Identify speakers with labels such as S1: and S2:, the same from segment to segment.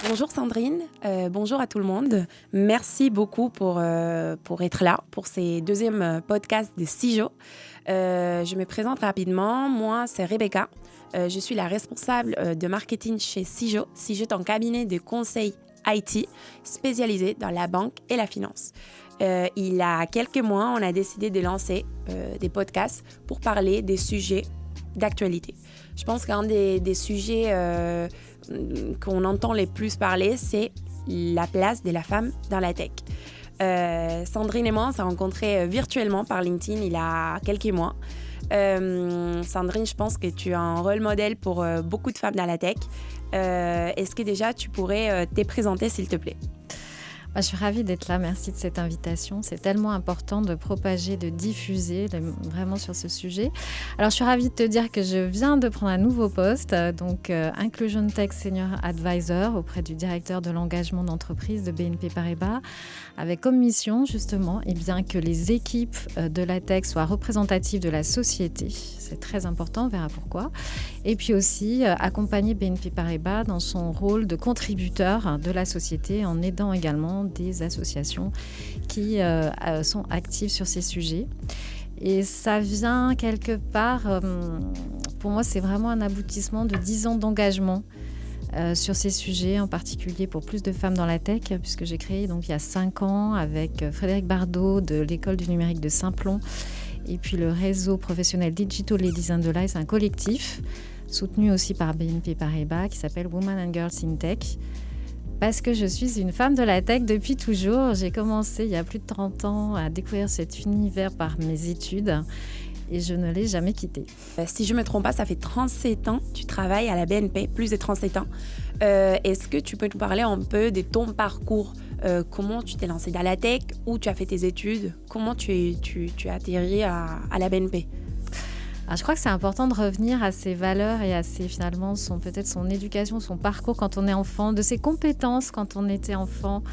S1: Bonjour Sandrine, bonjour à tout le monde. Merci beaucoup pour être là pour ces deuxièmes podcasts de CIJO. Je me présente rapidement. Moi, c'est Rebecca. Je suis la responsable de marketing chez CIJO. CIJO est un cabinet de conseil IT spécialisé dans la banque et la finance. Il y a quelques mois, on a décidé de lancer des podcasts pour parler des sujets d'actualité. Je pense qu'un des sujets qu'on entend les plus parler, c'est la place de la femme dans la tech. Sandrine et moi, on s'est rencontrés virtuellement par LinkedIn il y a quelques mois. Sandrine, je pense que tu as un rôle modèle pour beaucoup de femmes dans la tech. Est-ce que déjà tu pourrais te présenter, s'il te plaît ?
S2: Je suis ravie d'être là. Merci de cette invitation. C'est tellement important de propager, de diffuser vraiment sur ce sujet. Alors, je suis ravie de te dire que je viens de prendre un nouveau poste, donc Inclusion Tech Senior Advisor auprès du directeur de l'engagement d'entreprise de BNP Paribas, avec comme mission justement que les équipes de la tech soient représentatives de la société. C'est très important, on verra pourquoi. Et puis aussi accompagner BNP Paribas dans son rôle de contributeur de la société en aidant également des associations qui sont actives sur ces sujets. Et ça vient quelque part, pour moi, c'est vraiment un aboutissement de 10 ans d'engagement sur ces sujets, en particulier pour plus de femmes dans la tech, puisque j'ai créé donc, il y a 5 ans avec Frédéric Bardot de l'École du numérique de Saint-Plon et puis le réseau professionnel Digital Ladies and the Light, c'est un collectif soutenu aussi par BNP Paribas qui s'appelle Women and Girls in Tech. Parce que je suis une femme de la tech depuis toujours. J'ai commencé il y a plus de 30 ans à découvrir cet univers par mes études et je ne l'ai jamais quitté.
S1: Si je ne me trompe pas, ça fait 37 ans que tu travailles à la BNP, plus de 37 ans. Est-ce que tu peux nous parler un peu de ton parcours ? Comment tu t'es lancée dans la tech, où tu as fait tes études, comment tu as atterri à la BNP ?
S2: Alors, je crois que c'est important de revenir à ses valeurs et à finalement peut-être son éducation, son parcours quand on est enfant, de ses compétences quand on était enfant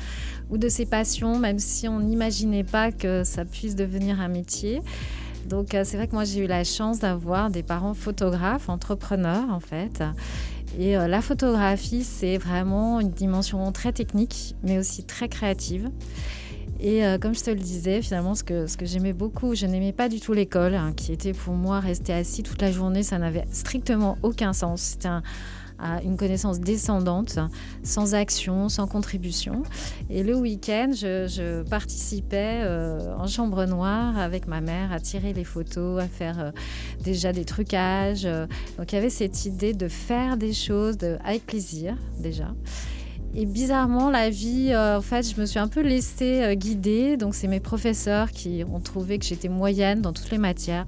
S2: ou de ses passions, même si on n'imaginait pas que ça puisse devenir un métier. Donc c'est vrai que moi j'ai eu la chance d'avoir des parents photographes, entrepreneurs en fait. Et la photographie, c'est vraiment une dimension très technique, mais aussi très créative. Et comme je te le disais, finalement, ce que j'aimais beaucoup, je n'aimais pas du tout l'école, qui était pour moi rester assis toute la journée, ça n'avait strictement aucun sens. C'était une connaissance descendante, sans action, sans contribution. Et le week-end, je participais en chambre noire avec ma mère à tirer les photos, à faire déjà des trucages. Donc il y avait cette idée de faire des choses avec plaisir déjà. Et bizarrement, la vie, en fait, je me suis un peu laissée guider. Donc, c'est mes professeurs qui ont trouvé que j'étais moyenne dans toutes les matières.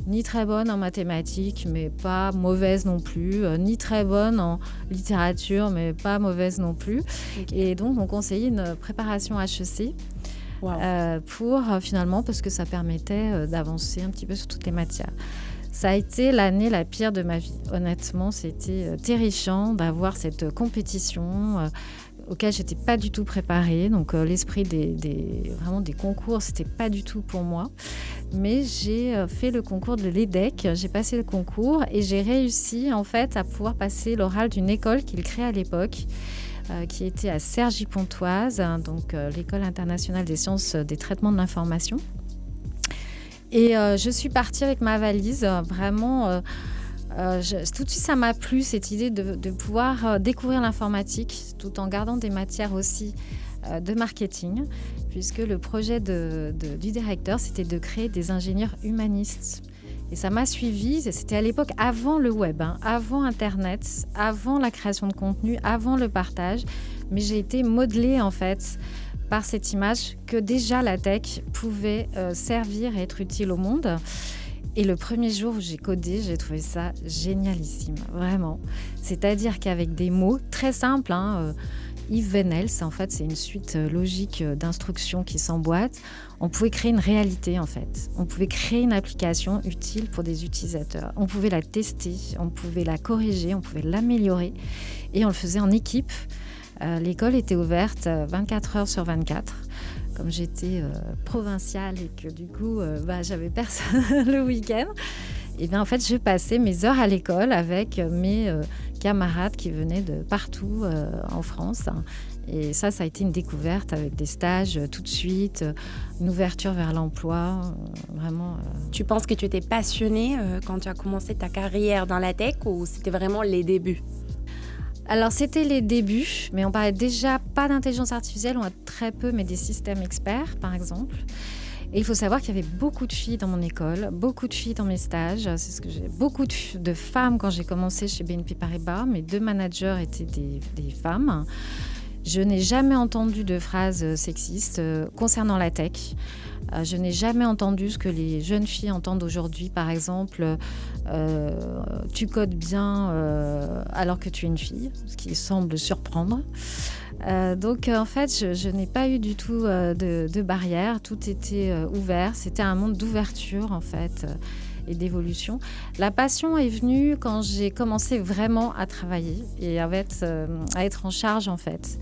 S2: Ni très bonne en mathématiques, mais pas mauvaise non plus. Ni très bonne en littérature, mais pas mauvaise non plus. Okay. Et donc, on conseillait une préparation HEC. Wow. Pour finalement, parce que ça permettait d'avancer un petit peu sur toutes les matières. Ça a été l'année la pire de ma vie. Honnêtement, c'était terrifiant d'avoir cette compétition auquel je n'étais pas du tout préparée. Donc, l'esprit vraiment des concours, ce n'était pas du tout pour moi. Mais j'ai fait le concours de l'EDEC. J'ai passé le concours et j'ai réussi en fait à pouvoir passer l'oral d'une école qu'il créait à l'époque. Qui était à Cergy-Pontoise, donc l'École internationale des sciences des traitements de l'information. Et je suis partie avec ma valise, vraiment, tout de suite ça m'a plu, cette idée de pouvoir découvrir l'informatique tout en gardant des matières aussi de marketing, puisque le projet du directeur, c'était de créer des ingénieurs humanistes. Et ça m'a suivie, c'était à l'époque avant le web, avant Internet, avant la création de contenu, avant le partage, mais j'ai été modelée en fait par cette image que déjà la tech pouvait servir et être utile au monde. Et le premier jour où j'ai codé, j'ai trouvé ça génialissime, vraiment. C'est-à-dire qu'avec des mots très simples, If then else, en fait, c'est une suite logique d'instructions qui s'emboîtent. On pouvait créer une réalité, en fait. On pouvait créer une application utile pour des utilisateurs. On pouvait la tester, on pouvait la corriger, on pouvait l'améliorer. Et on le faisait en équipe. L'école était ouverte 24 heures sur 24. Comme j'étais provinciale et que du coup, j'avais personne le week-end, et bien en fait, je passais mes heures à l'école avec mes camarades qui venaient de partout en France. Et ça a été une découverte avec des stages tout de suite, une ouverture vers l'emploi, vraiment.
S1: Tu penses que tu étais passionnée quand tu as commencé ta carrière dans la tech ou c'était vraiment les débuts?
S2: Alors, c'était les débuts, mais on parlait déjà pas d'intelligence artificielle, on a très peu, mais des systèmes experts, par exemple. Et il faut savoir qu'il y avait beaucoup de filles dans mon école, beaucoup de filles dans mes stages. C'est ce que j'ai beaucoup de femmes quand j'ai commencé chez BNP Paribas. Mes 2 managers étaient des femmes. Je n'ai jamais entendu de phrases sexistes concernant la tech. Je n'ai jamais entendu ce que les jeunes filles entendent aujourd'hui, par exemple, tu codes bien alors que tu es une fille, ce qui semble surprendre. Donc, en fait, je n'ai pas eu du tout de barrière. Tout était ouvert. C'était un monde d'ouverture, en fait, et d'évolution. La passion est venue quand j'ai commencé vraiment à travailler et à être en charge, en fait,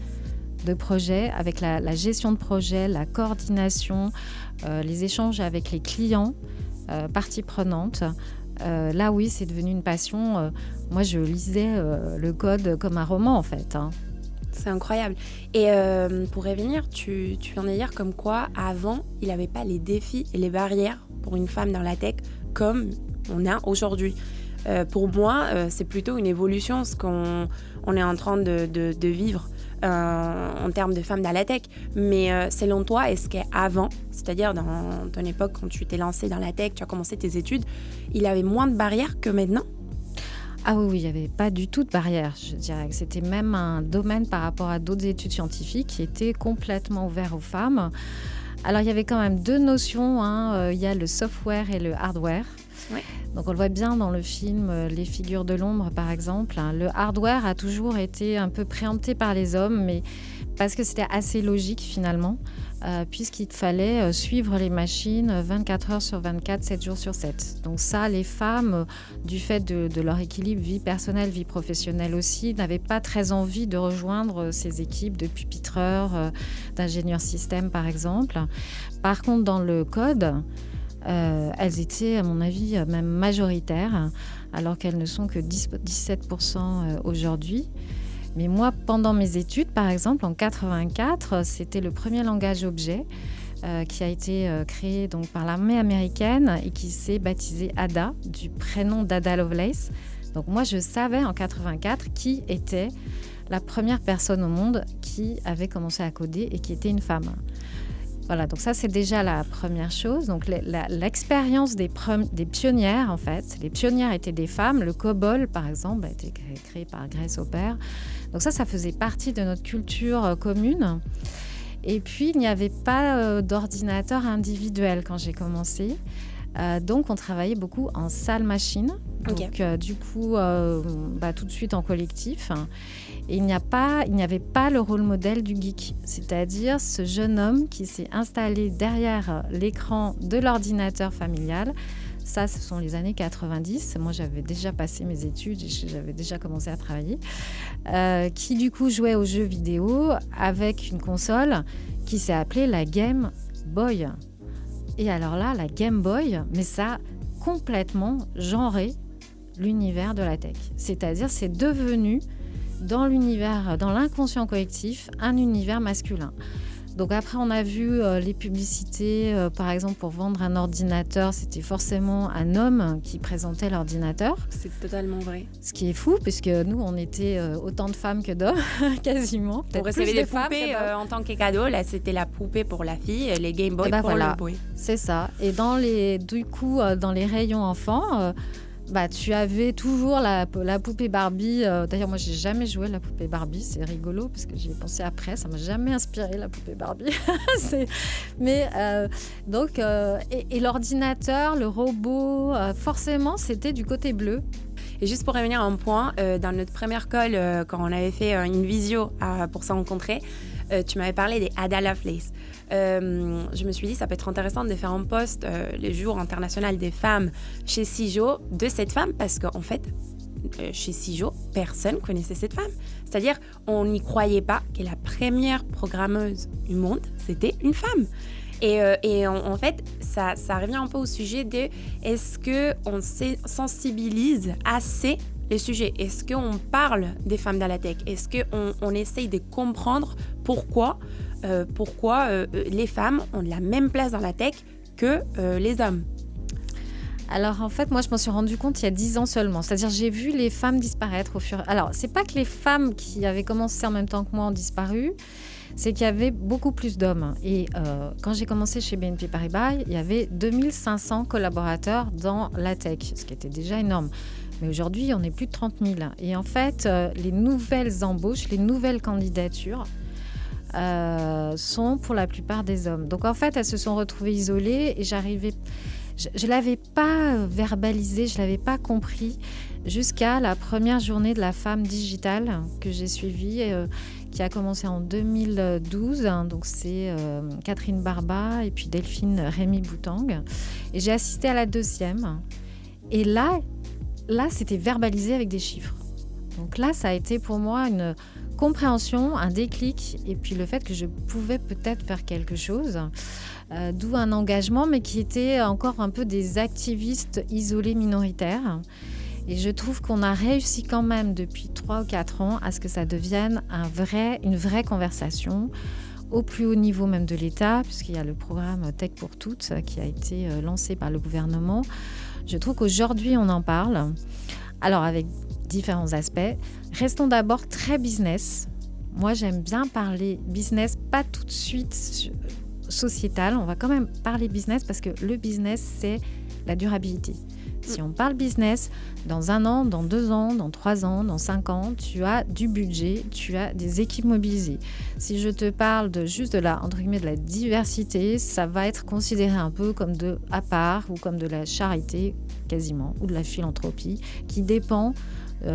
S2: de projets, avec la gestion de projet, la coordination, les échanges avec les clients, parties prenantes. Là, oui, c'est devenu une passion. Moi, je lisais le code comme un roman, en fait.
S1: C'est incroyable. Et pour revenir, tu viens de dire comme quoi, avant, il n'y avait pas les défis et les barrières pour une femme dans la tech comme on a aujourd'hui. Pour moi, c'est plutôt une évolution, ce qu'on est en train de vivre en termes de femmes dans la tech. Mais selon toi, est-ce qu'avant, c'est-à-dire dans ton époque, quand tu t'es lancée dans la tech, tu as commencé tes études, il y avait moins de barrières que maintenant ?
S2: Ah oui, il n'y avait pas du tout de barrière. Je dirais que c'était même un domaine par rapport à d'autres études scientifiques qui était complètement ouvert aux femmes. Alors, il y avait quand même 2 notions. Il y a le software et le hardware.
S1: Ouais.
S2: Donc, on le voit bien dans le film Les figures de l'ombre, par exemple. Le hardware a toujours été un peu préempté par les hommes, mais parce que c'était assez logique finalement, puisqu'il fallait suivre les machines 24 heures sur 24, 7 jours sur 7. Donc ça, les femmes, du fait de leur équilibre vie personnelle, vie professionnelle aussi, n'avaient pas très envie de rejoindre ces équipes de pupitreurs, d'ingénieurs système par exemple. Par contre, dans le code, elles étaient, à mon avis, même majoritaires, alors qu'elles ne sont que 17% aujourd'hui. Mais moi, pendant mes études, par exemple, en 84, c'était le premier langage objet qui a été créé donc, par l'armée américaine et qui s'est baptisé Ada, du prénom d'Ada Lovelace. Donc moi, je savais en 84 qui était la première personne au monde qui avait commencé à coder et qui était une femme. Voilà, donc ça, c'est déjà la première chose. Donc l'expérience des pionnières, en fait. Les pionnières étaient des femmes. Le COBOL, par exemple, a été créé par Grace Hopper. Donc ça faisait partie de notre culture commune. Et puis, il n'y avait pas d'ordinateur individuel quand j'ai commencé. Donc, on travaillait beaucoup en salle-machine.
S1: Okay.
S2: Donc, du coup, tout de suite en collectif. Et il n'y avait pas le rôle modèle du geek, c'est-à-dire ce jeune homme qui s'est installé derrière l'écran de l'ordinateur familial. Ça, ce sont les années 90. Moi, j'avais déjà passé mes études et j'avais déjà commencé à travailler. Qui, du coup, jouait aux jeux vidéo avec une console qui s'est appelée la Game Boy. Et alors là, la Game Boy, mais ça a complètement genré l'univers de la tech. C'est-à-dire, c'est devenu dans l'univers, dans l'inconscient collectif, un univers masculin. Donc après, on a vu les publicités, par exemple, pour vendre un ordinateur, c'était forcément un homme qui présentait l'ordinateur.
S1: C'est totalement vrai.
S2: Ce qui est fou, puisque nous, on était autant de femmes que d'hommes, quasiment.
S1: On recevait des poupées en tant que cadeau. Là, c'était la poupée pour la fille, les Game Boy pour le boy.
S2: C'est ça. Et dans les rayons enfants... tu avais toujours la poupée Barbie. D'ailleurs, moi, j'ai jamais joué à la poupée Barbie. C'est rigolo parce que j'y ai pensé après. Ça m'a jamais inspiré, la poupée Barbie. Et l'ordinateur, le robot, forcément, c'était du côté bleu.
S1: Et juste pour revenir à un point, dans notre première call, quand on avait fait une visio pour se rencontrer, tu m'avais parlé des Ada Lovelace. Je me suis dit, ça peut être intéressant de faire un post les jours internationaux des femmes chez CIJO de cette femme, parce qu'en fait, chez CIJO, personne connaissait cette femme. C'est-à-dire, on n'y croyait pas que la première programmeuse du monde, c'était une femme. Et en fait, ça revient un peu au sujet de est-ce qu'on sensibilise assez les sujets? Est-ce qu'on parle des femmes dans la tech? Est-ce qu'on essaye de comprendre pourquoi les femmes ont la même place dans la tech que les hommes?
S2: Alors en fait, moi je m'en suis rendu compte il y a 10 ans seulement. C'est-à-dire j'ai vu les femmes disparaître au fur et à mesure. Alors c'est pas que les femmes qui avaient commencé en même temps que moi ont disparu, c'est qu'il y avait beaucoup plus d'hommes. Et quand j'ai commencé chez BNP Paribas, il y avait 2500 collaborateurs dans la tech, ce qui était déjà énorme. Mais aujourd'hui, on est plus de 30 000. Et en fait, les nouvelles embauches, les nouvelles candidatures sont pour la plupart des hommes. Donc en fait, elles se sont retrouvées isolées et je ne l'avais pas verbalisé, je ne l'avais pas compris jusqu'à la première journée de la femme digitale que j'ai suivie, qui a commencé en 2012. Donc c'est Catherine Barba et puis Delphine Rémy-Boutang. Et j'ai assisté à la deuxième. Et là, c'était verbalisé avec des chiffres. Donc là, ça a été pour moi une compréhension, un déclic, et puis le fait que je pouvais peut-être faire quelque chose. D'où un engagement, mais qui était encore un peu des activistes isolés minoritaires. Et je trouve qu'on a réussi quand même depuis 3 ou 4 ans à ce que ça devienne une vraie conversation au plus haut niveau même de l'État, puisqu'il y a le programme Tech pour toutes qui a été lancé par le gouvernement. Je trouve qu'aujourd'hui, on en parle. Alors, avec différents aspects. Restons d'abord très business. Moi, j'aime bien parler business, pas tout de suite sociétal. On va quand même parler business parce que le business, c'est la durabilité. Si on parle business, dans 1 an, dans 2 ans, dans 3 ans, dans 5 ans, tu as du budget, tu as des équipes mobilisées. Si je te parle juste de la, entre guillemets, de la diversité, ça va être considéré un peu comme à part ou comme de la charité, quasiment, ou de la philanthropie, qui dépend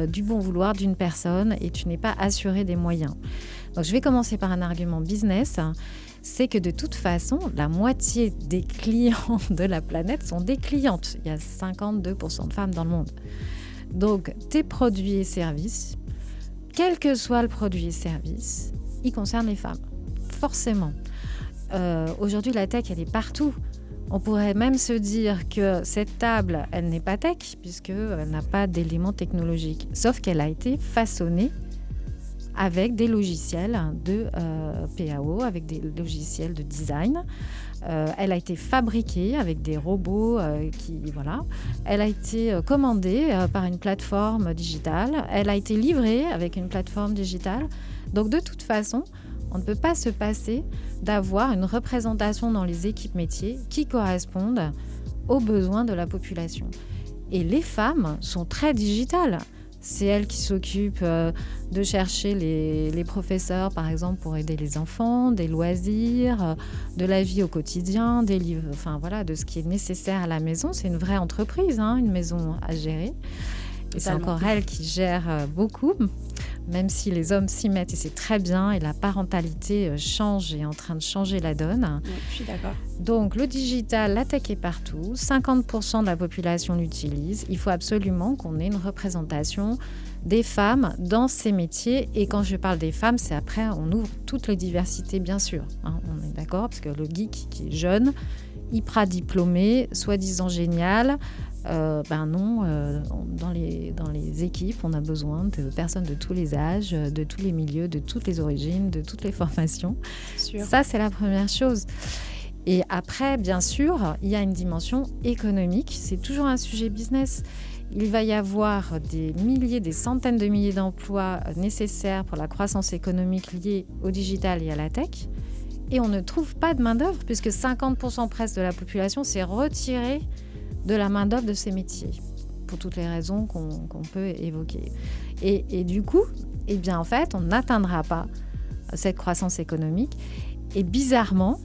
S2: du bon vouloir d'une personne et tu n'es pas assuré des moyens. Donc, je vais commencer par un argument business. C'est que de toute façon, la moitié des clients de la planète sont des clientes. Il y a 52% de femmes dans le monde. Donc, tes produits et services, quel que soit le produit et service, ils concernent les femmes. Forcément. Aujourd'hui, la tech, elle est partout. On pourrait même se dire que cette table, elle n'est pas tech, puisqu'elle n'a pas d'éléments technologiques. Sauf qu'elle a été façonnée avec des logiciels de PAO, avec des logiciels de design. Elle a été fabriquée avec des robots Elle a été commandée par une plateforme digitale. Elle a été livrée avec une plateforme digitale. Donc, de toute façon, on ne peut pas se passer d'avoir une représentation dans les équipes métiers qui correspondent aux besoins de la population. Et les femmes sont très digitales. C'est elle qui s'occupe de chercher les professeurs, par exemple, pour aider les enfants, des loisirs, de la vie au quotidien, des livres, de ce qui est nécessaire à la maison. C'est une vraie entreprise, une maison à gérer. Et c'est encore elle qui gère beaucoup, même si les hommes s'y mettent et c'est très bien. Et la parentalité change et est en train de changer la donne.
S1: Oui, je suis d'accord.
S2: Donc, le digital, la tech est partout. 50% de la population l'utilise. Il faut absolument qu'on ait une représentation des femmes dans ces métiers. Et quand je parle des femmes, c'est après, on ouvre toutes les diversités, bien sûr. On est d'accord, parce que le geek qui est jeune, hyper diplômé, soi-disant génial, dans les équipes, on a besoin de personnes de tous les âges, de tous les milieux, de toutes les origines, de toutes les formations.
S1: C'est sûr.
S2: Ça, c'est la première chose. Et après, bien sûr, il y a une dimension économique. C'est toujours un sujet business. Il va y avoir des milliers, des centaines de milliers d'emplois nécessaires pour la croissance économique liée au digital et à la tech. Et on ne trouve pas de main-d'œuvre, puisque 50% presque de la population s'est retirée de la main-d'œuvre de ces métiers, pour toutes les raisons qu'on peut évoquer. Et du coup, en fait, on n'atteindra pas cette croissance économique. Et bizarrement,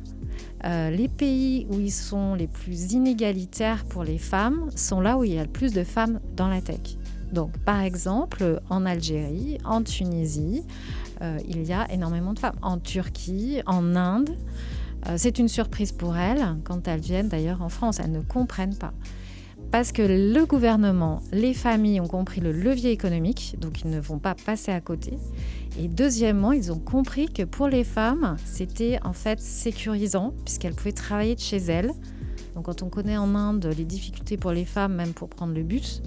S2: les pays où ils sont les plus inégalitaires pour les femmes sont là où il y a le plus de femmes dans la tech. Donc, par exemple, en Algérie, en Tunisie, il y a énormément de femmes. En Turquie, en Inde, c'est une surprise pour elles quand elles viennent d'ailleurs en France. Elles ne comprennent pas. Parce que le gouvernement, les familles ont compris le levier économique, donc ils ne vont pas passer à côté. Et deuxièmement, ils ont compris que pour les femmes, c'était en fait sécurisant, puisqu'elles pouvaient travailler de chez elles. Donc quand on connaît en Inde les difficultés pour les femmes, même pour prendre le bus,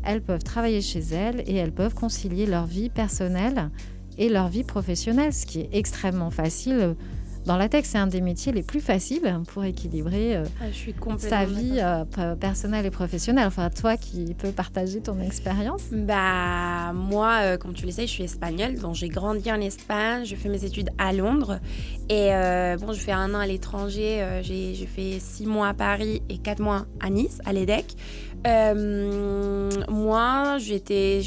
S2: elles peuvent travailler chez elles et elles peuvent concilier leur vie personnelle et leur vie professionnelle, ce qui est extrêmement facile. Dans la tech, c'est un des métiers les plus faciles pour équilibrer sa vie personnelle et professionnelle. Enfin, toi qui peux partager ton expérience.
S1: Moi, comme tu le sais, je suis espagnole, donc j'ai grandi en Espagne, je fais mes études à Londres. Et je fais 1 an à l'étranger, j'ai fait 6 mois à Paris et 4 mois à Nice, à l'EDEC. Moi, j'étais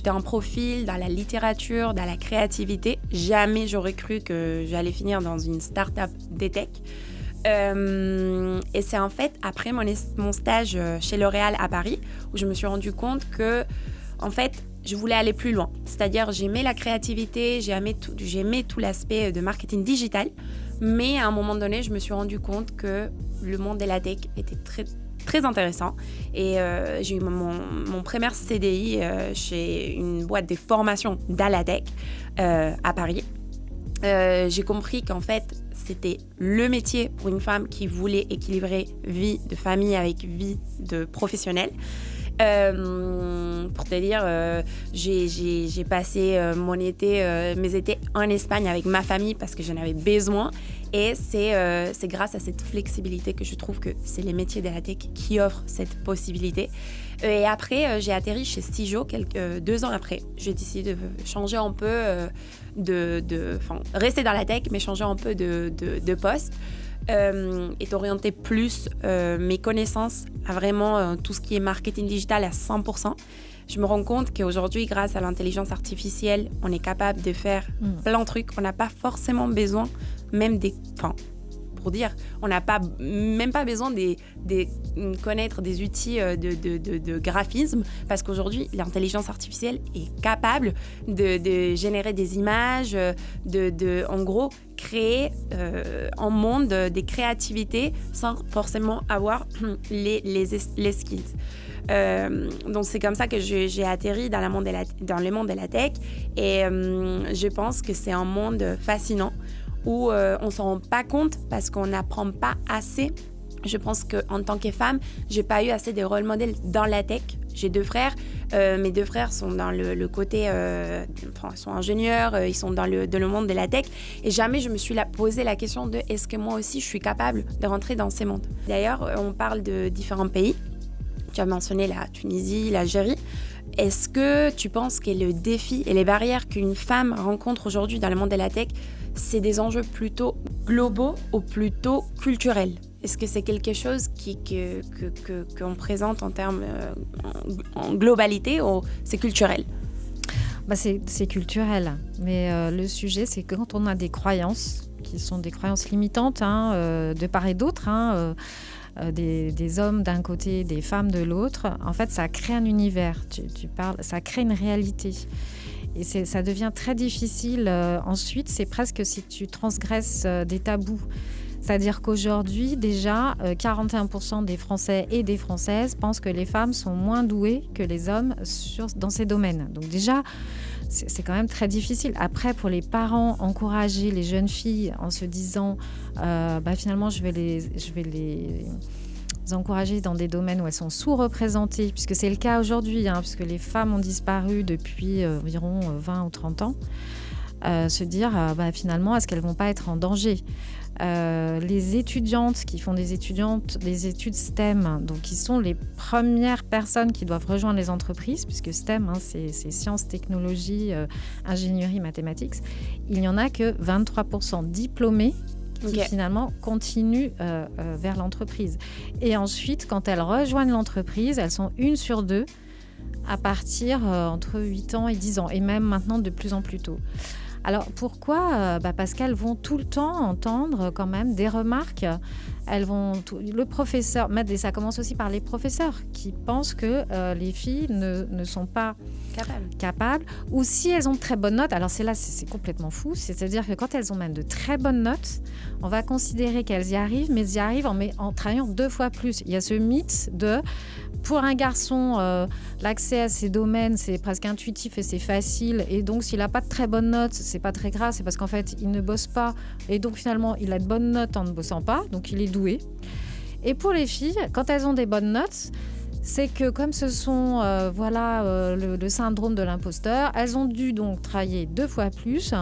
S1: un profil dans la littérature, dans la créativité. Jamais j'aurais cru que j'allais finir dans une start-up d'EdTech. Et c'est en fait après mon stage chez L'Oréal à Paris où je me suis rendu compte que, en fait, je voulais aller plus loin. C'est-à-dire, j'aimais la créativité, j'aimais tout l'aspect de marketing digital. Mais à un moment donné, je me suis rendu compte que le monde de la tech était très, très intéressant. Et j'ai eu mon premier CDI chez une boîte de formation dans la tech à Paris. J'ai compris qu'en fait, c'était le métier pour une femme qui voulait équilibrer vie de famille avec vie de professionnel. Pour te dire, j'ai passé mes étés en Espagne avec ma famille parce que j'en avais besoin. Et c'est grâce à cette flexibilité que je trouve que c'est les métiers de la tech qui offrent cette possibilité. Et après, j'ai atterri chez Stijo 2 ans après. J'ai décidé de changer un peu, rester dans la tech, mais changer un peu de poste. Et d'orienter plus mes connaissances à vraiment tout ce qui est marketing digital à 100%. Je me rends compte qu'aujourd'hui, grâce à l'intelligence artificielle, on est capable de faire plein de trucs. On n'a pas forcément besoin, on n'a même pas besoin de connaître des outils de graphisme, parce qu'aujourd'hui, l'intelligence artificielle est capable de générer des images, en gros, créer un monde des créativités sans forcément avoir les skills. Donc c'est comme ça que j'ai atterri dans le monde de la tech, et je pense que c'est un monde fascinant où on ne s'en rend pas compte parce qu'on n'apprend pas assez. Je pense qu'en tant que femme, je n'ai pas eu assez de rôle modèles dans la tech. J'ai 2 frères. Mes 2 frères sont dans le côté... ils sont ingénieurs, ils sont dans le monde de la tech. Et jamais je me suis posé la question de est-ce que moi aussi je suis capable de rentrer dans ces mondes. D'ailleurs, on parle de différents pays. Tu as mentionné la Tunisie, l'Algérie. Est-ce que tu penses que le défi et les barrières qu'une femme rencontre aujourd'hui dans le monde de la tech, c'est des enjeux plutôt globaux ou plutôt culturels? Est-ce que c'est quelque chose qu'on présente en termes en globalité, ou c'est culturel?
S2: C'est culturel, mais le sujet, c'est que quand on a des croyances qui sont des croyances limitantes, de part et d'autre, des hommes d'un côté, des femmes de l'autre, en fait, ça crée un univers. Ça crée une réalité. Et ça devient très difficile. Ensuite, c'est presque si tu transgresses des tabous. C'est-à-dire qu'aujourd'hui, déjà, 41% des Français et des Françaises pensent que les femmes sont moins douées que les hommes dans ces domaines. Donc déjà, c'est quand même très difficile. Après, pour les parents, encourager les jeunes filles en se disant finalement, je vais les encourager dans des domaines où elles sont sous-représentées, puisque c'est le cas aujourd'hui, puisque les femmes ont disparu depuis environ 20 ou 30 ans, se dire finalement, est-ce qu'elles ne vont pas être en danger ? Les étudiantes qui font des études STEM, donc qui sont les premières personnes qui doivent rejoindre les entreprises, puisque STEM, c'est sciences, technologies, ingénierie, mathématiques, il n'y en a que 23% diplômés qui finalement continuent vers l'entreprise. Et ensuite, quand elles rejoignent l'entreprise, elles sont 1 sur 2 à partir entre 8 ans et 10 ans, et même maintenant de plus en plus tôt. Alors pourquoi ? Parce qu'elles vont tout le temps entendre quand même des remarques. Le professeur, et ça commence aussi par les professeurs qui pensent que les filles ne sont pas capables, ou si elles ont de très bonnes notes, alors c'est complètement fou, c'est-à-dire que quand elles ont même de très bonnes notes, on va considérer qu'elles y arrivent, mais elles y arrivent en travaillant 2 fois plus. Il y a ce mythe de... Pour un garçon, l'accès à ces domaines, c'est presque intuitif et c'est facile. Et donc, s'il n'a pas de très bonnes notes, c'est pas très grave. C'est parce qu'en fait, il ne bosse pas. Et donc, finalement, il a de bonnes notes en ne bossant pas. Donc, il est doué. Et pour les filles, quand elles ont des bonnes notes, c'est que comme ce sont le syndrome de l'imposteur, elles ont dû donc travailler 2 fois plus.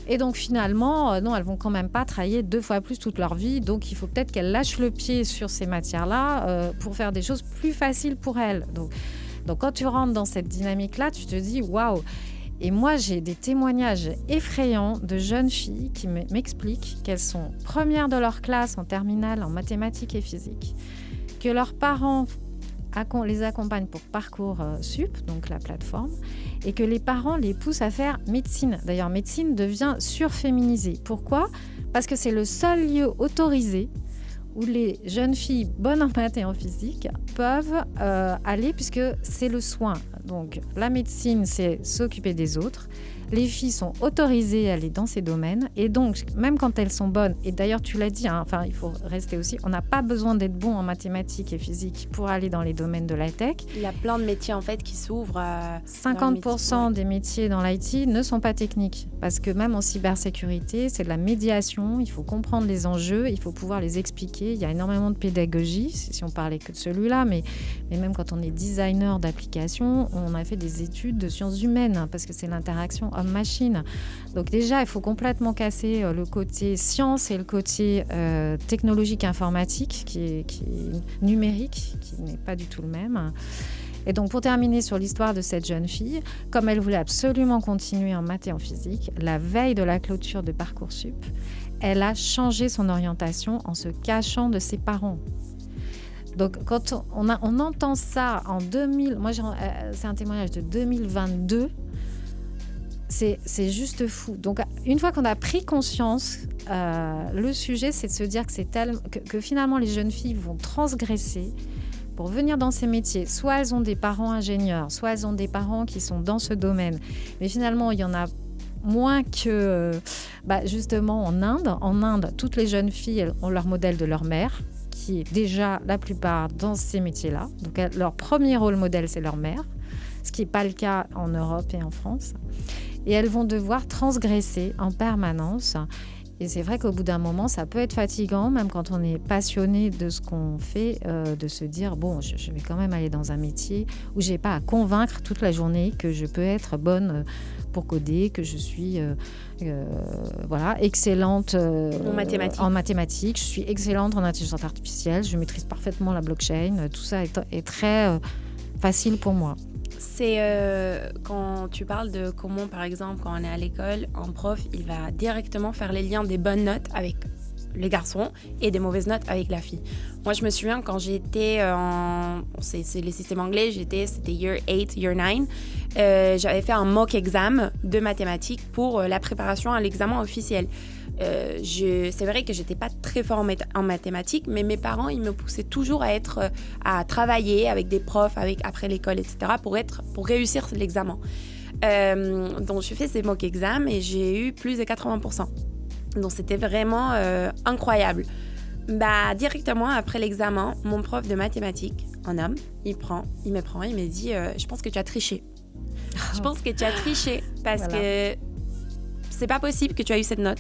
S2: Et donc finalement, non, elles vont quand même pas travailler 2 fois plus toute leur vie. Donc il faut peut-être qu'elles lâchent le pied sur ces matières-là pour faire des choses plus faciles pour elles. Donc quand tu rentres dans cette dynamique-là, tu te dis waouh. Et moi, j'ai des témoignages effrayants de jeunes filles qui m'expliquent qu'elles sont premières de leur classe en terminale en mathématiques et physique, que leurs parents les accompagnent pour Parcoursup, donc la plateforme, et que les parents les poussent à faire médecine. D'ailleurs, médecine devient surféminisée. Pourquoi ? Parce que c'est le seul lieu autorisé où les jeunes filles bonnes en maths et en physique peuvent aller, puisque c'est le soin. Donc la médecine, c'est s'occuper des autres. Les filles sont autorisées à aller dans ces domaines. Et donc, même quand elles sont bonnes, et d'ailleurs tu l'as dit, il faut rester aussi, on n'a pas besoin d'être bon en mathématiques et physique pour aller dans les domaines de l'high-tech.
S1: Il y a plein de métiers en fait qui s'ouvrent.
S2: 50% des métiers dans l'IT ne sont pas techniques. Parce que même en cybersécurité, c'est de la médiation. Il faut comprendre les enjeux, il faut pouvoir les expliquer. Il y a énormément de pédagogie, si on parlait que de celui-là. Mais même quand on est designer d'application, on a fait des études de sciences humaines, parce que c'est l'interaction homme-machine. Donc déjà, il faut complètement casser le côté science et le côté technologique informatique, qui est numérique, qui n'est pas du tout le même. Et donc, pour terminer sur l'histoire de cette jeune fille, comme elle voulait absolument continuer en maths et en physique, la veille de la clôture de Parcoursup, elle a changé son orientation en se cachant de ses parents. Donc, quand on entend ça en 2000, c'est un témoignage de 2022, c'est juste fou. Donc, une fois qu'on a pris conscience, le sujet, c'est de se dire que finalement, les jeunes filles vont transgresser pour venir dans ces métiers. Soit elles ont des parents ingénieurs, soit elles ont des parents qui sont dans ce domaine. Mais finalement, il y en a moins que justement en Inde. En Inde, toutes les jeunes filles elles ont leur modèle de leur mère, qui est déjà la plupart dans ces métiers-là. Donc leur premier rôle modèle, c'est leur mère, ce qui n'est pas le cas en Europe et en France. Et elles vont devoir transgresser en permanence. Et c'est vrai qu'au bout d'un moment, ça peut être fatigant, même quand on est passionné de ce qu'on fait, de se dire, bon, je vais quand même aller dans un métier où je n'ai pas à convaincre toute la journée que je peux être bonne pour coder, que je suis excellente en mathématiques, je suis excellente en intelligence artificielle, je maîtrise parfaitement la blockchain, tout ça est très facile pour moi.
S1: C'est quand tu parles de comment, par exemple, quand on est à l'école, un prof, il va directement faire les liens des bonnes notes avec les garçons et des mauvaises notes avec la fille. Moi, je me souviens quand j'étais c'est les systèmes anglais, c'était Year 8, Year 9, j'avais fait un mock exam de mathématiques pour la préparation à l'examen officiel. C'est vrai que j'étais pas très fort en mathématiques, mais mes parents, ils me poussaient toujours à travailler avec des profs, après l'école, etc., pour réussir l'examen. Donc, j'ai fait ces mock exams et j'ai eu plus de 80%. Donc, c'était vraiment incroyable. Directement après l'examen, mon prof de mathématiques, un homme, il me prend, il me dit je pense que tu as triché. Je pense que tu as triché parce que c'est pas possible que tu aies eu cette note.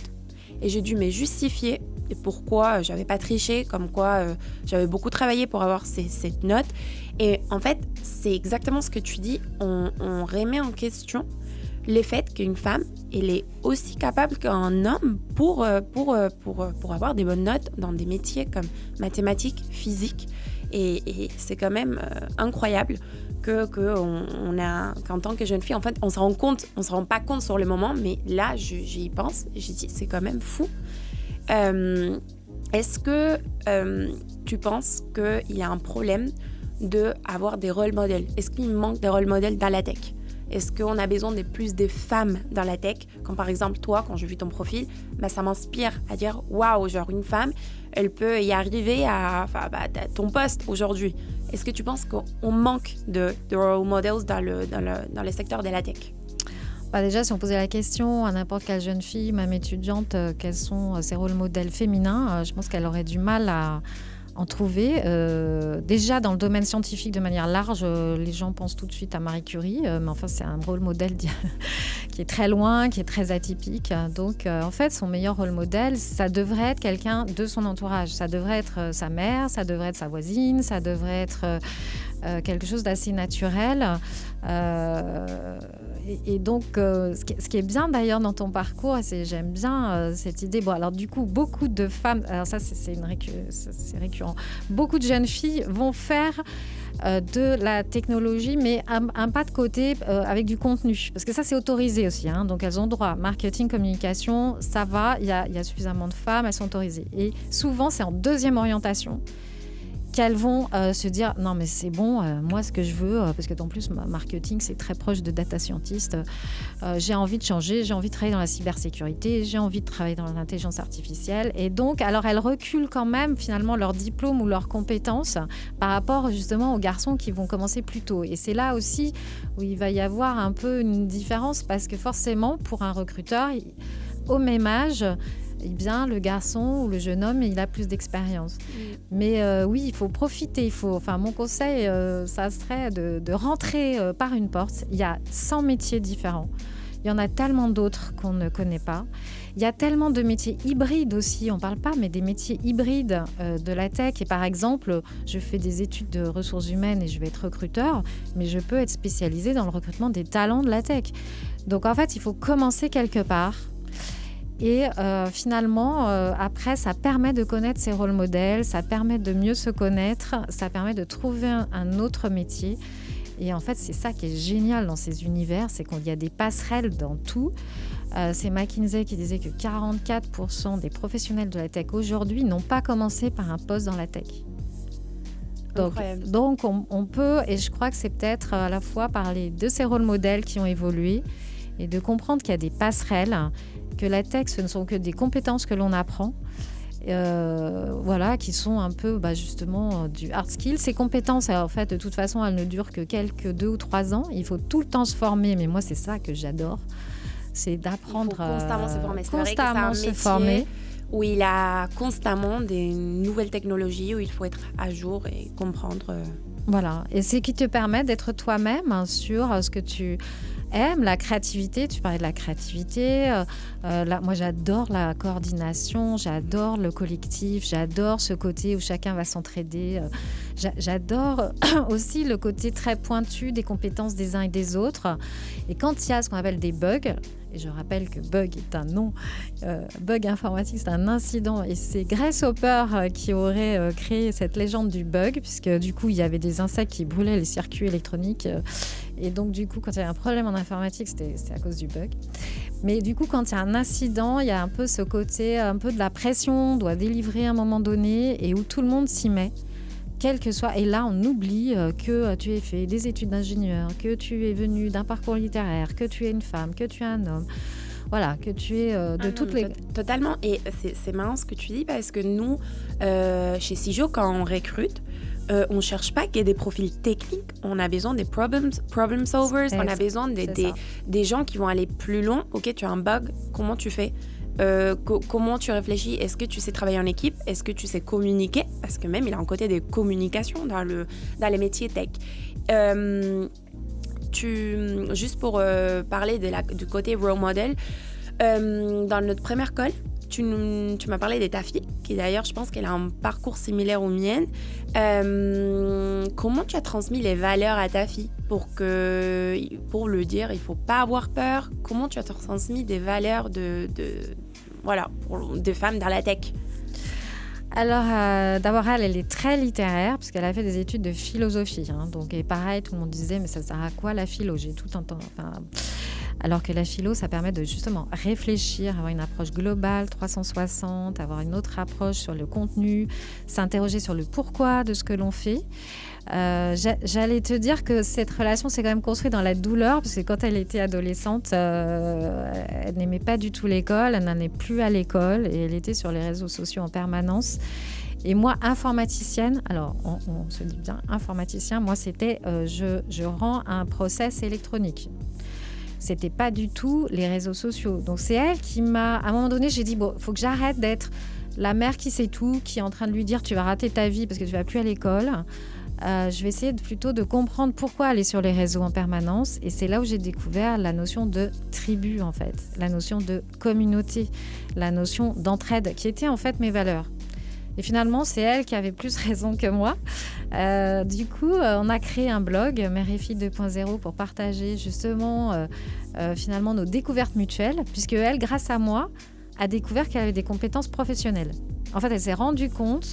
S1: Et j'ai dû me justifier pourquoi j'avais pas triché, comme quoi j'avais beaucoup travaillé pour avoir cette note. Et en fait, c'est exactement ce que tu dis. On remet en question le fait qu'une femme, elle est aussi capable qu'un homme pour avoir des bonnes notes dans des métiers comme mathématiques, physique. Et c'est quand même incroyable qu'en tant que jeune fille, en fait, on se rend pas compte sur le moment, mais là, j'y pense, et j'ai dit, c'est quand même fou. Est-ce que tu penses qu'il y a un problème d'avoir des rôles modèles? Est-ce qu'il manque des rôles modèles dans la tech? Est-ce qu'on a besoin de plus de femmes dans la tech? Comme par exemple, toi, quand je vis ton profil, ça m'inspire à dire, waouh, genre une femme, elle peut y arriver à ton poste aujourd'hui. Est-ce que tu penses qu'on manque de role models dans le secteur de la tech?
S2: Déjà, si on posait la question à n'importe quelle jeune fille, même étudiante, quels sont ses rôles modèles féminins, je pense qu'elle aurait du mal à en trouver. Déjà, dans le domaine scientifique, de manière large, les gens pensent tout de suite à Marie Curie, mais enfin, c'est un rôle modèle qui est très loin, qui est très atypique. Donc, en fait, son meilleur rôle modèle, ça devrait être quelqu'un de son entourage. Ça devrait être sa mère, ça devrait être sa voisine, ça devrait être quelque chose d'assez naturel. Et donc, ce qui est bien d'ailleurs dans ton parcours, et j'aime bien cette idée. Bon, alors du coup, beaucoup de femmes, alors ça c'est récurrent, beaucoup de jeunes filles vont faire de la technologie, mais un pas de côté avec du contenu. Parce que ça, c'est autorisé aussi. Hein, donc, elles ont droit. Marketing, communication, ça va. Il y a suffisamment de femmes, elles sont autorisées. Et souvent, c'est en deuxième orientation qu'elles vont se dire non mais c'est bon, moi ce que je veux, parce que en plus marketing c'est très proche de data scientist, j'ai envie de changer, j'ai envie de travailler dans la cybersécurité, j'ai envie de travailler dans l'intelligence artificielle. Et donc alors elles reculent quand même finalement leur diplôme ou leurs compétences par rapport justement aux garçons qui vont commencer plus tôt. Et c'est là aussi où il va y avoir un peu une différence, parce que forcément pour un recruteur au même âge, eh bien, le garçon ou le jeune homme, il a plus d'expérience. Mais oui, il faut profiter. Mon conseil, ça serait de rentrer par une porte. Il y a 100 métiers différents. Il y en a tellement d'autres qu'on ne connaît pas. Il y a tellement de métiers hybrides aussi. On ne parle pas, mais des métiers hybrides de la tech. Et par exemple, je fais des études de ressources humaines et je vais être recruteur, mais je peux être spécialisée dans le recrutement des talents de la tech. Donc, en fait, il faut commencer quelque part. Et finalement, après, ça permet de connaître ses rôles modèles, ça permet de mieux se connaître, ça permet de trouver un autre métier. Et en fait, c'est ça qui est génial dans ces univers, c'est qu'il y a des passerelles dans tout. C'est McKinsey qui disait que 44% des professionnels de la tech aujourd'hui n'ont pas commencé par un poste dans la tech. Donc on peut, et je crois que c'est peut-être à la fois parler de ces rôles modèles qui ont évolué et de comprendre qu'il y a des passerelles, que la tech, ce ne sont que des compétences que l'on apprend, qui sont un peu justement du hard skill. Ces compétences, en fait, de toute façon, elles ne durent que 2 ou 3 ans. Il faut tout le temps se former, mais moi, c'est ça que j'adore. C'est d'apprendre
S1: constamment se former. C'est vrai que c'est
S2: constamment se former.
S1: Où il a constamment des nouvelles technologies, où il faut être à jour et comprendre.
S2: Voilà, et c'est qui te permet d'être toi-même sur ce que tu aimes, la créativité. Tu parlais de la créativité. Moi, j'adore la coordination, j'adore le collectif, j'adore ce côté où chacun va s'entraider. J'adore aussi le côté très pointu des compétences des uns et des autres. Et quand il y a ce qu'on appelle des bugs, et je rappelle que bug est un nom, bug informatique, c'est un incident. Et c'est Grace Hopper qui aurait créé cette légende du bug, puisque du coup, il y avait des insectes qui brûlaient les circuits électroniques. Et donc, du coup, quand il y avait un problème en informatique, c'était à cause du bug. Mais du coup, quand il y a un incident, il y a un peu ce côté, un peu de la pression, on doit délivrer à un moment donné, et où tout le monde s'y met. Quel que soit, et là on oublie que tu aies fait des études d'ingénieur, que tu es venu d'un parcours littéraire, que tu es une femme, que tu es un homme, voilà, que tu es toutes les...
S1: Totalement, et c'est marrant ce que tu dis, parce que nous, chez Cijo, quand on recrute, on ne cherche pas qu'il y ait des profils techniques, on a besoin des problem solvers, on a besoin des gens qui vont aller plus loin. Ok, tu as un bug, comment tu fais ? Comment tu réfléchis? Est-ce que tu sais travailler en équipe? Est-ce que tu sais communiquer? Parce que même, il y a un côté de communication dans les métiers tech. Juste pour parler du côté role model, dans notre première call, tu m'as parlé de ta fille, qui d'ailleurs, je pense qu'elle a un parcours similaire au mien. Comment tu as transmis les valeurs à ta fille pour le dire, il ne faut pas avoir peur? Comment tu as transmis des valeurs de femmes dans la tech?
S2: Alors, d'abord, elle est très littéraire, parce qu'elle a fait des études de philosophie. Donc, et pareil, tout le monde disait, mais ça sert à quoi la philo? J'ai tout entendu. Alors que la philo, ça permet de justement réfléchir, avoir une approche globale, 360, avoir une autre approche sur le contenu, s'interroger sur le pourquoi de ce que l'on fait. J'allais te dire que cette relation s'est quand même construite dans la douleur, parce que quand elle était adolescente, elle n'aimait pas du tout l'école, elle n'en est plus à l'école, et elle était sur les réseaux sociaux en permanence. Et moi, informaticienne, alors on se dit bien informaticien, moi c'était je rends un process électronique. C'était pas du tout les réseaux sociaux. Donc c'est elle qui m'a... À un moment donné, j'ai dit, bon, faut que j'arrête d'être la mère qui sait tout, qui est en train de lui dire, tu vas rater ta vie parce que tu vas plus à l'école. Je vais essayer plutôt de comprendre pourquoi aller sur les réseaux en permanence. Et c'est là où j'ai découvert la notion de tribu, en fait. La notion de communauté, la notion d'entraide, qui était en fait mes valeurs. Et finalement, c'est elle qui avait plus raison que moi. Du coup, on a créé un blog, Mère et Fille 2.0, pour partager justement finalement nos découvertes mutuelles, puisque elle, grâce à moi, a découvert qu'elle avait des compétences professionnelles. En fait, elle s'est rendue compte,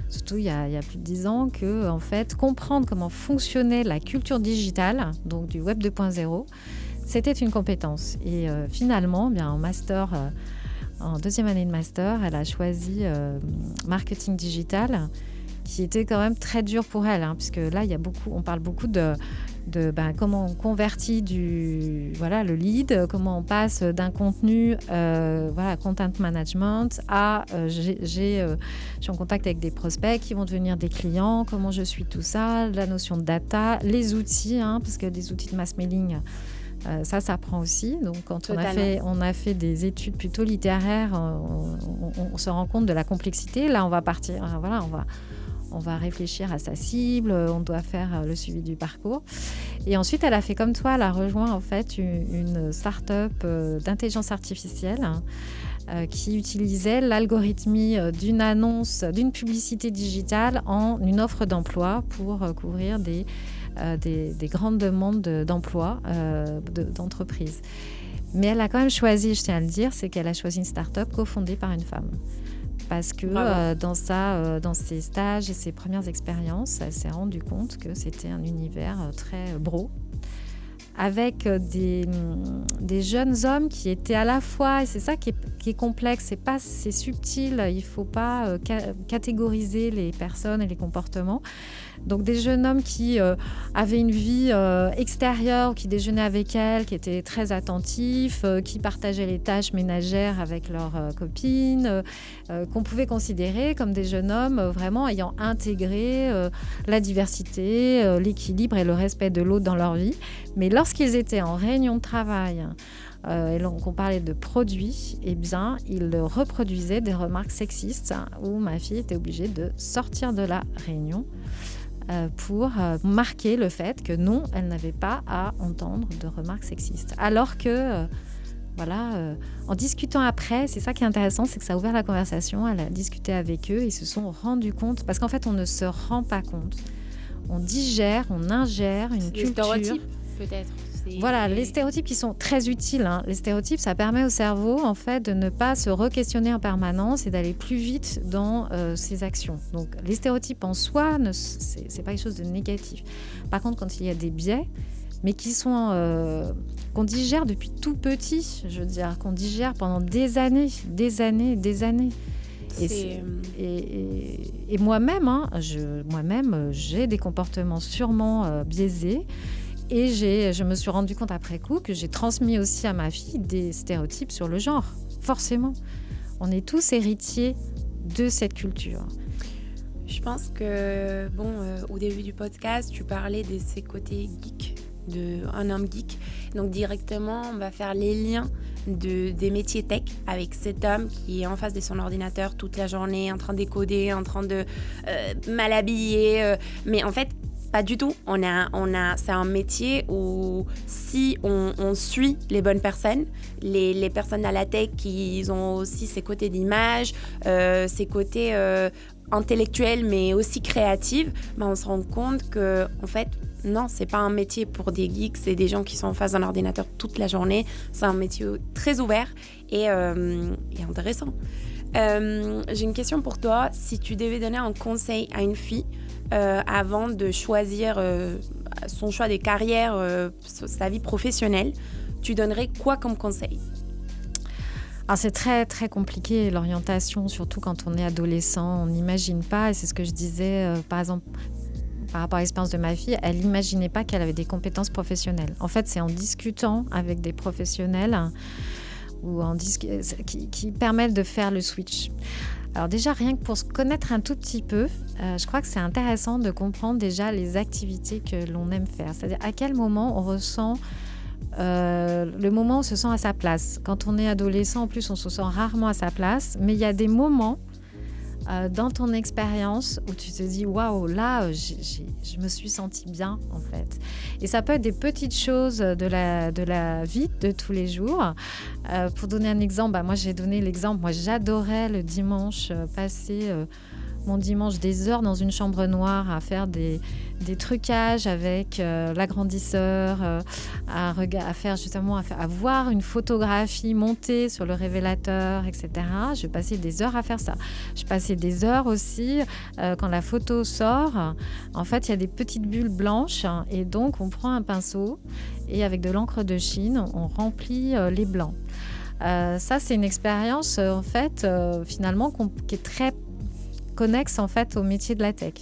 S2: surtout il y a plus de 10 ans, que en fait, comprendre comment fonctionnait la culture digitale, donc du Web 2.0, c'était une compétence. Et finalement, bien, en master, en deuxième année de master, elle a choisi marketing digital, qui était quand même très dur pour elle, puisque là, on parle beaucoup de comment on convertit le lead, comment on passe d'un contenu, content management, à je suis en contact avec des prospects qui vont devenir des clients, comment je suis tout ça, la notion de data, les outils, parce que des outils de mass mailing, ça prend aussi. Donc, quand on a fait des études plutôt littéraires, on se rend compte de la complexité. Là, on va partir, on va réfléchir à sa cible, on doit faire le suivi du parcours. Et ensuite, elle a fait comme toi, elle a rejoint en fait une start-up d'intelligence artificielle qui utilisait l'algorithmie d'une annonce, d'une publicité digitale en une offre d'emploi pour couvrir des grandes demandes d'emploi d'entreprises. Mais elle a quand même choisi, je tiens à le dire, c'est qu'elle a choisi une start-up cofondée par une femme. Parce que dans ses stages et ses premières expériences, elle s'est rendue compte que c'était un univers très bro, avec des jeunes hommes qui étaient à la fois, et c'est ça qui est complexe, c'est subtil, il ne faut pas catégoriser les personnes et les comportements. Donc des jeunes hommes qui avaient une vie extérieure, qui déjeunaient avec elles, qui étaient très attentifs, qui partageaient les tâches ménagères avec leurs copines, qu'on pouvait considérer comme des jeunes hommes vraiment ayant intégré la diversité, l'équilibre et le respect de l'autre dans leur vie. Mais lorsqu'ils étaient en réunion de travail, et donc on parlait de produits, eh bien, ils reproduisaient des remarques sexistes où ma fille était obligée de sortir de la réunion pour marquer le fait que non, elle n'avait pas à entendre de remarques sexistes. Alors que, en discutant après, c'est ça qui est intéressant, c'est que ça a ouvert la conversation, elle a discuté avec eux, ils se sont rendus compte, parce qu'en fait, on ne se rend pas compte. On digère, on ingère une culture.
S1: Les stéréotypes, peut-être.
S2: Voilà, les stéréotypes qui sont très utiles. Les stéréotypes, ça permet au cerveau en fait de ne pas se re-questionner en permanence et d'aller plus vite dans ses actions. Donc, les stéréotypes en soi, c'est pas quelque chose de négatif. Par contre, quand il y a des biais, mais qui sont qu'on digère depuis tout petit, je veux dire, qu'on digère pendant des années. Et moi-même, j'ai des comportements sûrement biaisés. Et je me suis rendu compte après coup que j'ai transmis aussi à ma fille des stéréotypes sur le genre. Forcément. On est tous héritiers de cette culture.
S1: Je pense que, au début du podcast, tu parlais de ces côtés geeks, d'un homme geek. Donc directement, on va faire les liens des métiers tech avec cet homme qui est en face de son ordinateur toute la journée, en train de décoder, en train de mal habiller. Mais en fait, pas du tout. C'est un métier où si on suit les bonnes personnes, les personnes à la tech qui ont aussi ces côtés d'image, ces côtés intellectuels mais aussi créatifs, on se rend compte que en fait non, c'est pas un métier pour des geeks, c'est des gens qui sont en face d'un ordinateur toute la journée. C'est un métier très ouvert et intéressant. J'ai une question pour toi. Si tu devais donner un conseil à une fille avant de choisir son choix des carrières, sa vie professionnelle, tu donnerais quoi comme conseil ?
S2: Alors c'est très très compliqué l'orientation, surtout quand on est adolescent, on n'imagine pas, et c'est ce que je disais par exemple par rapport à l'expérience de ma fille, elle n'imaginait pas qu'elle avait des compétences professionnelles. En fait, c'est en discutant avec des professionnels qui permettent de faire le switch. Alors déjà, rien que pour se connaître un tout petit peu, je crois que c'est intéressant de comprendre déjà les activités que l'on aime faire. C'est-à-dire à quel moment on ressent le moment où on se sent à sa place. Quand on est adolescent, en plus, on se sent rarement à sa place. Mais il y a des moments dans ton expérience où tu te dis waouh, là je me suis sentie bien en fait. Et ça peut être des petites choses de la vie de tous les jours. Pour donner un exemple, moi j'ai donné l'exemple, moi j'adorais le dimanche passer mon dimanche des heures dans une chambre noire à faire des trucages avec l'agrandisseur, à voir une photographie montée sur le révélateur, etc. Je passais des heures à faire ça. Je passais des heures aussi quand la photo sort. En fait, il y a des petites bulles blanches et donc on prend un pinceau et avec de l'encre de Chine, on remplit les blancs. Ça, c'est une expérience en fait finalement qui est très connexe en fait au métier de la tech.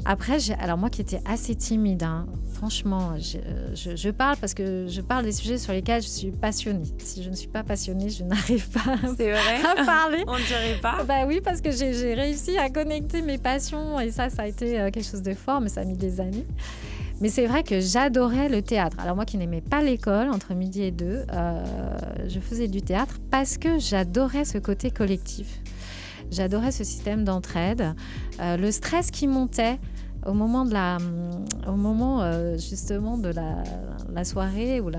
S2: Après, alors moi qui étais assez timide, franchement, je parle parce que je parle des sujets sur lesquels je suis passionnée. Si je ne suis pas passionnée, je n'arrive pas
S1: C'est vrai
S2: à parler.
S1: On ne dirait pas.
S2: Bah oui, parce que j'ai réussi à connecter mes passions et ça a été quelque chose de fort, mais ça a mis des années. Mais c'est vrai que j'adorais le théâtre. Alors moi qui n'aimais pas l'école, entre midi et 2, je faisais du théâtre parce que j'adorais ce côté collectif. J'adorais ce système d'entraide. Le stress qui montait au moment justement de la soirée ou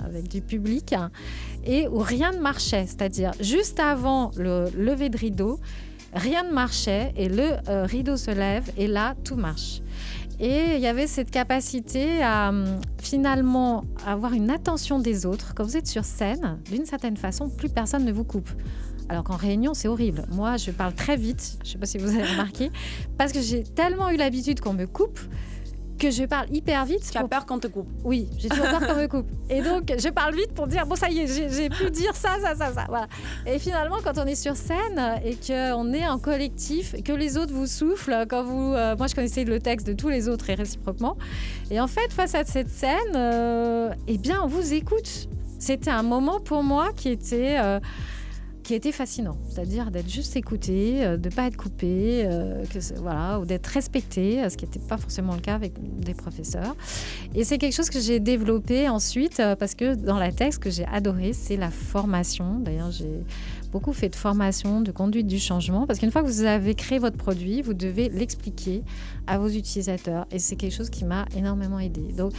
S2: avec du public et où rien ne marchait. C'est-à-dire juste avant le lever de rideau, rien ne marchait et le rideau se lève et là, tout marche. Et il y avait cette capacité à finalement avoir une attention des autres. Quand vous êtes sur scène, d'une certaine façon, plus personne ne vous coupe. Alors qu'en réunion, c'est horrible. Moi, je parle très vite, je ne sais pas si vous avez remarqué, parce que j'ai tellement eu l'habitude qu'on me coupe que je parle hyper vite.
S1: Tu as peur qu'on te coupe?
S2: Oui, j'ai toujours peur qu'on me coupe. Et donc, je parle vite pour dire, bon, ça y est, j'ai pu dire ça. Voilà. Et finalement, quand on est sur scène et qu'on est en collectif, que les autres vous soufflent, quand vous... moi, je connaissais le texte de tous les autres et réciproquement. Et en fait, face à cette scène, eh bien, on vous écoute. C'était un moment pour moi qui était fascinant, c'est-à-dire d'être juste écouté, de ne pas être coupé, ou d'être respecté, ce qui n'était pas forcément le cas avec des professeurs. Et c'est quelque chose que j'ai développé ensuite, parce que dans la tech, ce que j'ai adoré, c'est la formation. D'ailleurs, j'ai beaucoup fait de formation, de conduite du changement, parce qu'une fois que vous avez créé votre produit, vous devez l'expliquer à vos utilisateurs. Et c'est quelque chose qui m'a énormément aidée. Donc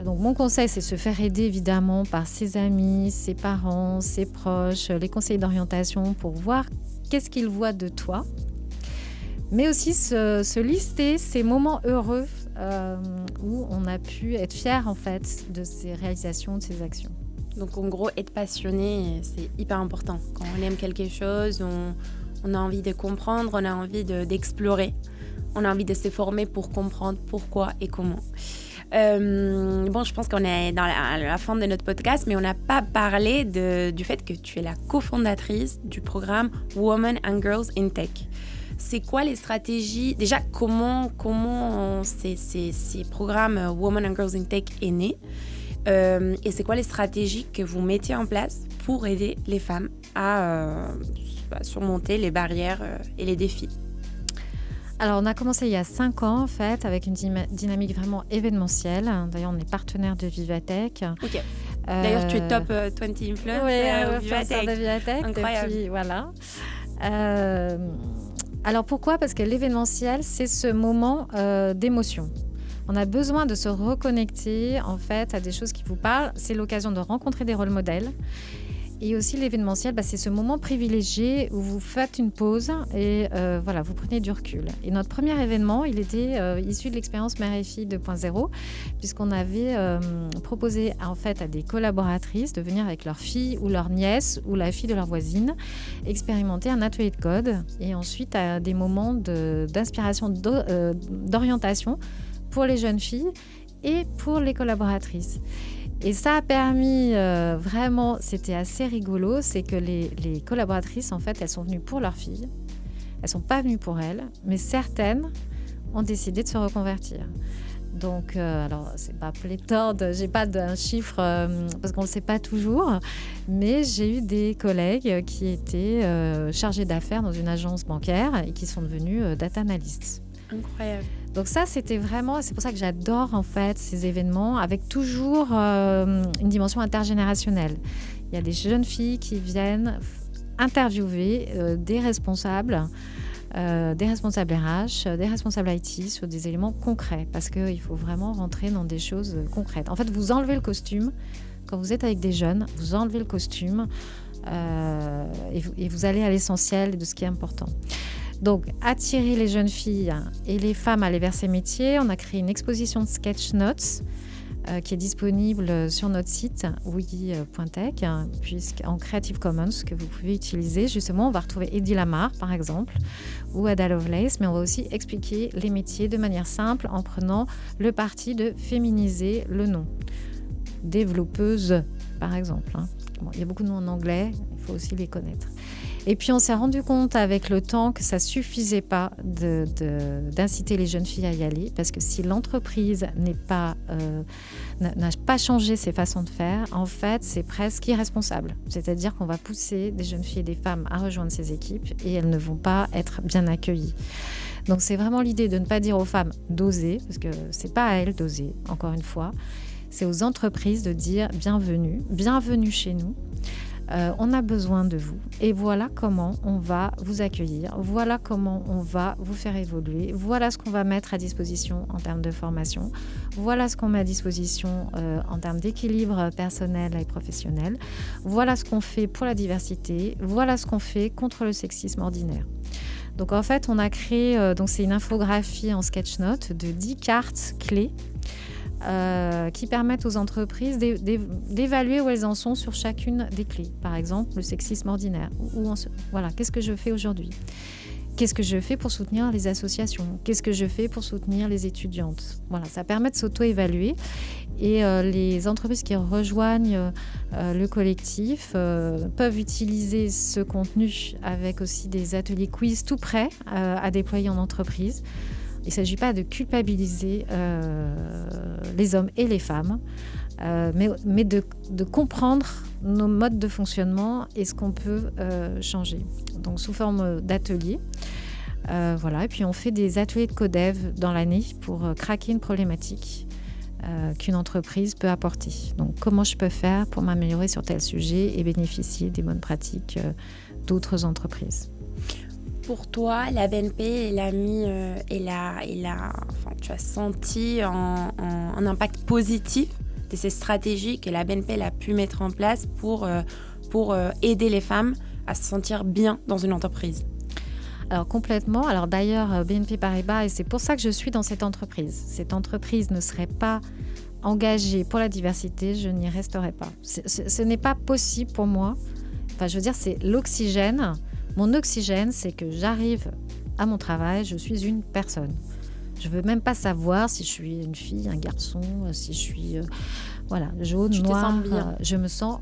S2: mon conseil, c'est de se faire aider évidemment par ses amis, ses parents, ses proches, les conseillers d'orientation pour voir qu'est-ce qu'ils voient de toi. Mais aussi se lister ces moments heureux où on a pu être fier en fait de ses réalisations, de ses actions.
S1: Donc en gros, être passionné, c'est hyper important. Quand on aime quelque chose, on a envie de comprendre, on a envie d'explorer, on a envie de se former pour comprendre pourquoi et comment. Je pense qu'on est dans la fin de notre podcast, mais on n'a pas parlé du fait que tu es la cofondatrice du programme Women and Girls in Tech. C'est quoi les stratégies? Déjà, comment ces programmes Women and Girls in Tech est né? Et c'est quoi les stratégies que vous mettez en place pour aider les femmes à surmonter les barrières et les défis?
S2: Alors, on a commencé il y a 5 ans, en fait, avec une dynamique vraiment événementielle. D'ailleurs, on est partenaire de Vivatech.
S1: Ok. D'ailleurs, tu es top 20 influencer
S2: de Vivatech.
S1: Incroyable.
S2: Depuis, voilà. Alors, pourquoi? Parce que l'événementiel, c'est ce moment d'émotion. On a besoin de se reconnecter, en fait, à des choses qui vous parlent. C'est l'occasion de rencontrer des rôles modèles. Et aussi l'événementiel, c'est ce moment privilégié où vous faites une pause et vous prenez du recul. Et notre premier événement, il était issu de l'expérience Mère et Fille 2.0, puisqu'on avait proposé en fait à des collaboratrices de venir avec leur fille ou leur nièce ou la fille de leur voisine expérimenter un atelier de code et ensuite à des moments d'inspiration, d'orientation pour les jeunes filles et pour les collaboratrices. Et ça a permis vraiment, c'était assez rigolo, c'est que les collaboratrices, en fait, elles sont venues pour leur fille. Elles ne sont pas venues pour elles, mais certaines ont décidé de se reconvertir. Donc, alors, c'est pas pléthore, j'ai pas d'un chiffre parce qu'on ne le sait pas toujours, mais j'ai eu des collègues qui étaient chargés d'affaires dans une agence bancaire et qui sont devenus data analysts.
S1: Incroyable.
S2: Donc ça, c'était vraiment... C'est pour ça que j'adore, en fait, ces événements avec toujours une dimension intergénérationnelle. Il y a des jeunes filles qui viennent interviewer des responsables RH, des responsables IT sur des éléments concrets, parce qu'il faut vraiment rentrer dans des choses concrètes. En fait, vous enlevez le costume. Quand vous êtes avec des jeunes, vous enlevez le costume et vous allez à l'essentiel de ce qui est important. Donc, attirer les jeunes filles et les femmes à aller vers ces métiers. On a créé une exposition de sketch notes qui est disponible sur notre site wiki.tech, en Creative Commons, que vous pouvez utiliser. Justement, on va retrouver Eddie Lamar, par exemple, ou Ada Lovelace, mais on va aussi expliquer les métiers de manière simple en prenant le parti de féminiser le nom. Développeuse, par exemple. Bon, il y a beaucoup de noms en anglais, il faut aussi les connaître. Et puis on s'est rendu compte avec le temps que ça ne suffisait pas d'inciter les jeunes filles à y aller, parce que si l'entreprise n'a pas changé ses façons de faire, en fait c'est presque irresponsable. C'est-à-dire qu'on va pousser des jeunes filles et des femmes à rejoindre ces équipes et elles ne vont pas être bien accueillies. Donc c'est vraiment l'idée de ne pas dire aux femmes d'oser, parce que ce n'est pas à elles d'oser, encore une fois. C'est aux entreprises de dire bienvenue chez nous. On a besoin de vous et voilà comment on va vous accueillir, voilà comment on va vous faire évoluer, voilà ce qu'on va mettre à disposition en termes de formation, voilà ce qu'on met à disposition en termes d'équilibre personnel et professionnel, voilà ce qu'on fait pour la diversité, voilà ce qu'on fait contre le sexisme ordinaire. Donc en fait, on a créé, c'est une infographie en sketch note de 10 cartes clés qui permettent aux entreprises d'évaluer où elles en sont sur chacune des clés. Par exemple, le sexisme ordinaire. Voilà, qu'est-ce que je fais aujourd'hui ? Qu'est-ce que je fais pour soutenir les associations ? Qu'est-ce que je fais pour soutenir les étudiantes ? Voilà, ça permet de s'auto-évaluer. Et les entreprises qui rejoignent le collectif peuvent utiliser ce contenu avec aussi des ateliers quiz tout prêts à déployer en entreprise. Il ne s'agit pas de culpabiliser les hommes et les femmes, mais de comprendre nos modes de fonctionnement et ce qu'on peut changer. Donc sous forme d'ateliers. Voilà. Et puis on fait des ateliers de codev dans l'année pour craquer une problématique qu'une entreprise peut apporter. Donc comment je peux faire pour m'améliorer sur tel sujet et bénéficier des bonnes pratiques d'autres entreprises.
S1: Pour toi, la BNP, tu as senti un impact positif de ces stratégies que la BNP a pu mettre en place pour aider les femmes à se sentir bien dans une entreprise?
S2: Alors complètement. Alors d'ailleurs, BNP Paribas, et c'est pour ça que je suis dans cette entreprise. Cette entreprise ne serait pas engagée pour la diversité, je n'y resterais pas. Ce n'est pas possible pour moi. Enfin, je veux dire, c'est l'oxygène. Mon oxygène, c'est que j'arrive à mon travail, je suis une personne. Je ne veux même pas savoir si je suis une fille, un garçon, si je suis jaune, noir. Je me sens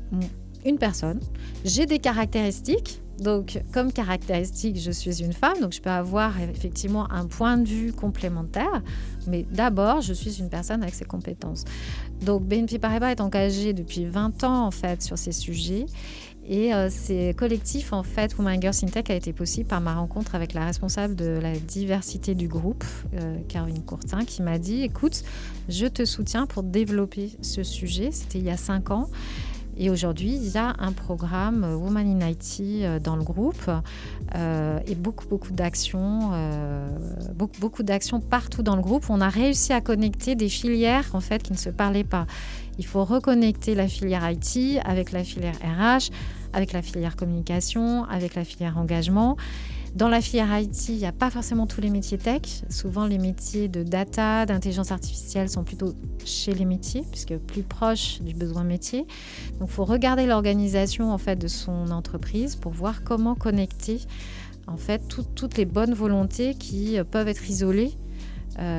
S2: une personne. J'ai des caractéristiques. Donc, comme caractéristique, je suis une femme. Donc, je peux avoir effectivement un point de vue complémentaire. Mais d'abord, je suis une personne avec ses compétences. Donc, BNP Paribas est engagé depuis 20 ans, en fait, sur ces sujets. Et ces collectifs, en fait, Women Girls in Tech a été possible par ma rencontre avec la responsable de la diversité du groupe, Caroline Courtin, qui m'a dit « Écoute, je te soutiens pour développer ce sujet ». C'était il y a 5 ans. Et aujourd'hui, il y a un programme Women in IT dans le groupe et beaucoup d'actions, beaucoup d'actions partout dans le groupe. On a réussi à connecter des filières en fait qui ne se parlaient pas. Il faut reconnecter la filière IT avec la filière RH, avec la filière communication, avec la filière engagement. Dans la filière IT, il n'y a pas forcément tous les métiers tech. Souvent, les métiers de data, d'intelligence artificielle sont plutôt chez les métiers, puisque plus proche du besoin métier. Donc, il faut regarder l'organisation en fait, de son entreprise pour voir comment connecter en fait, toutes les bonnes volontés qui peuvent être isolées.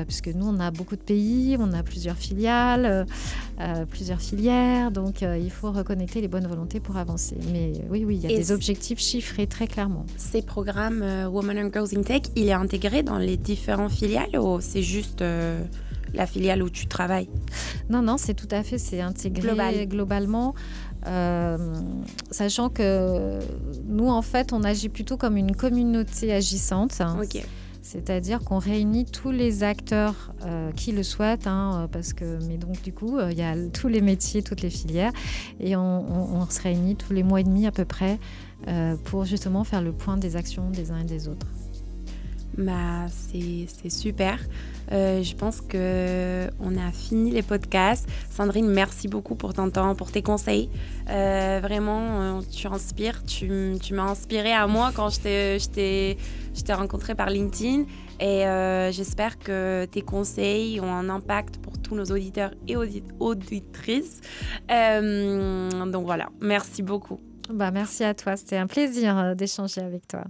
S2: Puisque nous, on a beaucoup de pays, on a plusieurs filiales, plusieurs filières. Donc, il faut reconnecter les bonnes volontés pour avancer. Mais oui, il y a des objectifs chiffrés très clairement.
S1: Ces programmes Women and Girls in Tech, il est intégré dans les différentes filiales ou c'est juste la filiale où tu travailles?
S2: Non, c'est tout à fait, c'est intégré globalement. Sachant que nous, en fait, on agit plutôt comme une communauté agissante.
S1: Ok.
S2: C'est-à-dire qu'on réunit tous les acteurs qui le souhaitent, mais donc du coup, il y a tous les métiers, toutes les filières, et on se réunit tous les mois et demi à peu près pour justement faire le point des actions des uns et des autres.
S1: C'est super. Je pense qu'on a fini les podcasts. Sandrine, merci beaucoup pour ton temps, pour tes conseils. Vraiment, tu inspires. Tu m'as inspirée à moi quand je t'ai rencontrée par LinkedIn. Et j'espère que tes conseils ont un impact pour tous nos auditeurs et auditrices. Donc voilà, merci beaucoup.
S2: Merci à toi. C'était un plaisir d'échanger avec toi.